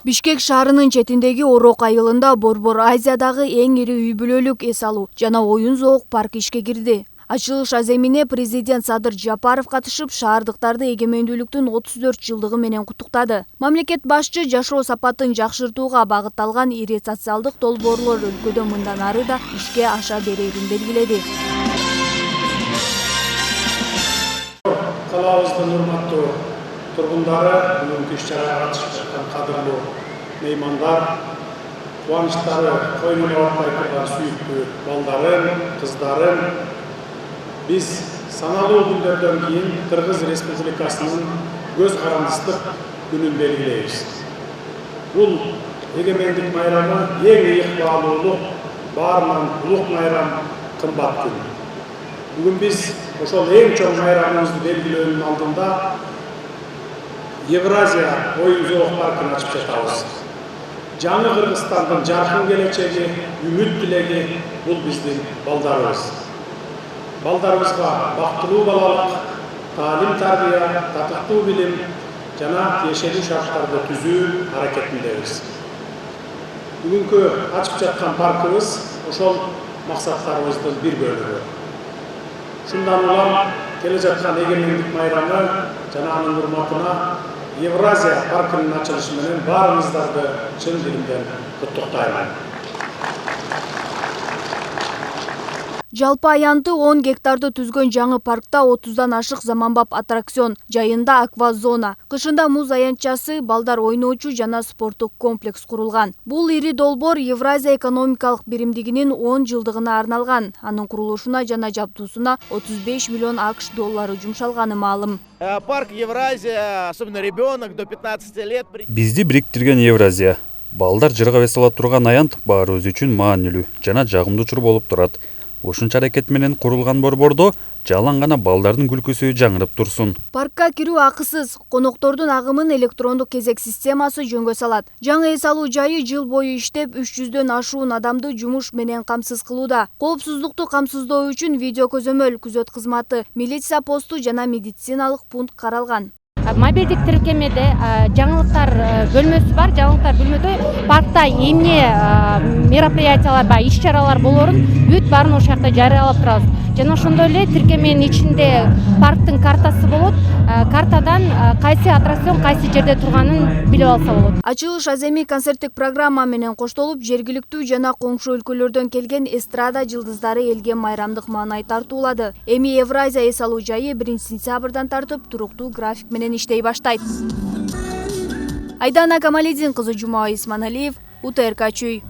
Бишкек шаарынын четиндеги Орок айылында Борбор Азиядагы эң ири үй бүлөлүк эс алуу жана оюн зоок парк ишке кирди. Ачылыш аземине президент Садыр Жапаров катышып, шаардыктарды эгемендүүлүктүн 34 жылдыгы менен куттуктады. Мамлекет башчы жашоо сапатын жакшыртууга багытталган ири социалдык долбоорлор өлкөдө мындан ары да ишке аша берерин белгиледи. Калабыздын урматтуу тургундары, бүгүнкү иш-чарага катышып жаткан кадырлуу меймандар, кубанычтары койнуна батпай турган сүйүктүү балдарым, кыздарым, биз саналуу күндөрдөн кийин Кыргыз Республикасынын көз карандыстык күнүн белгилейбиз. Бул эгемендик майрамы эң ыйык баарынан улук майрам, кымбат күн. Бүгүн биз ошол эң чоң майрамыбызды белгилөөнүн алдында Евразия оюн зоок паркын ачып жатабыз. Жаңы Кыргызстандын жаркын келечеги, үмүт тилеги бул биздин балдарыбыз. Балдарыбызга бактылуу балалык, таалим тарбия, татыктуу билим жана тиешелүү шарттарды түзүү аракетиндебиз. Бүгүнкү ачып жаткан паркыбыз ошол максаттарыбыздын бир бөлүгү. Шундан улам келе жаткан эгемендик майрамы жана анын урматына Евразия паркынын ачылышы менен баарыңыздарды чын дилимден куттуктайм. Жалпы аянты 10 гектарды түзгөн жаңы паркта 30дан ашык заманбап аттракцион, жайында аквазона, кышында муз аянтчасы, балдар ойноочу жана спорттук комплекс курулган. Бул ири долбоор Евразия экономикалык биримдигинин 10 жылдыгына арналган. Анын курулушуна жана жабдуусуна 35 миллион АКШ доллары жумшалганы маалым. Парк Евразия, особенно ребенок до 15 лет. Бизди бириктирген Евразия. Балдар жырга весала турган аянт баарыбыз үчүн маанилүү жана жагымдуу болуп турат. Ушунча аракет менен курулган борбордо жалаң гана балдардын күлкүсү жаңырып турсун. Паркка кирүү акысыз, коноктордун агымын электрондук кезек системасы жөнгө салат. Жаңы эс алуу жайы жыл бою иштеп 300дөн ашуун адамды жумуш менен камсыз кылууда. Коопсуздукту камсыздоо үчүн видео көзөмөл, күзөт кызматы, милиция посту жана медициналык пункт каралган. Мобилдик тиркемеде жаңылыктар бөлмөсү бар. Жаңылыктар бөлмөдө паркта эмне мероприятиялар бар, иш-чаралар болорун бүт баарын ошол жакта жарыялап турабыз. Жана ошондой эле тиркеменин ичинде парктын картасы болот. Картадан кайсы аттракцион кайсы жерде турганын билип алса болот. Ачылыш аземи концерттик программа менен коштолуп, жергиликтүү жана коңшу өлкөлөрдөн келген эстрада жылдыздары элге майрамдык маанай тартуулады. Эми Евразия эс алуу жайы 1-сентябрдан тартып туруктуу график менен иштей баштайт. Айдана Камалидин кызы, Жумабай Исманалиев, УТРК Чүй.